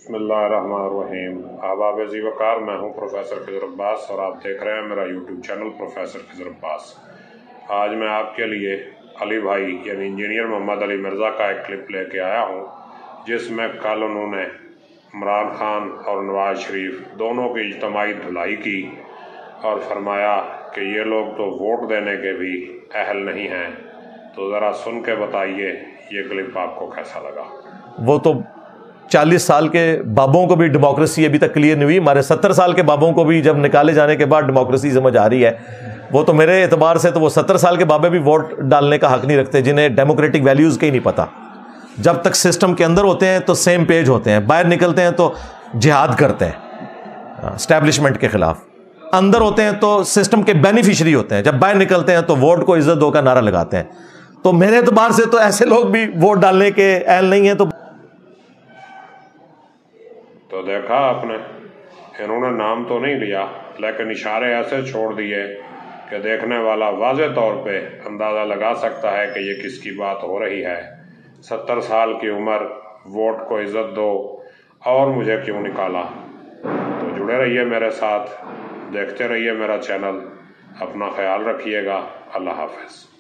बिस्मिल्लाहिर्रहमानिर्रहीम। अहबाब ज़ी-वक़ार, मैं हूँ प्रोफेसर खिज़र अब्बास और आप देख रहे हैं मेरा YouTube channel professor Khizar Abbas. आज मैं आपके लिए अली भाई यानी इंजीनियर मोहम्मद अली मिर्ज़ा का एक क्लिप लेके आया हूँ, जिसमें कल उन्होंने इमरान खान और नवाज शरीफ दोनों की इज्तिमाई धुलाई की और फरमाया कि ये लोग तो वोट देने के भी अहल नहीं हैं। तो ज़रा सुन के बताइए ये क्लिप आपको कैसा लगा। वो तो 40 साल के बाबों को भी डेमोक्रेसी अभी तक क्लियर नहीं हुई। हमारे 70 साल के बाबों को भी जब निकाले जाने के बाद डेमोक्रेसी समझ आ रही है। वो तो मेरे एतबार से तो वो 70 साल के बाबे भी वोट डालने का हक नहीं रखते, जिन्हें डेमोक्रेटिक वैल्यूज़ के ही नहीं पता। जब तक सिस्टम के अंदर होते हैं तो सेम पेज होते हैं, बाहर निकलते हैं तो जिहाद करते हैं एस्टैब्लिशमेंट के खिलाफ। अंदर होते हैं तो सिस्टम के बेनिफिशरी होते हैं, जब बाहर निकलते हैं तो वोट को इज्जत दो का नारा लगाते हैं। तो मेरे एतबार से तो ऐसे लोग भी वोट डालने के अहल नहीं है। तो देखा आपने, इन्होंने नाम तो नहीं लिया लेकिन इशारे ऐसे छोड़ दिए कि देखने वाला वाज़े तौर पे अंदाज़ा लगा सकता है कि ये किसकी बात हो रही है। 70 साल की उम्र, वोट को इज्जत दो और मुझे क्यों निकाला। तो जुड़े रहिए मेरे साथ, देखते रहिए मेरा चैनल। अपना ख्याल रखिएगा। अल्लाह हाफ़िज़।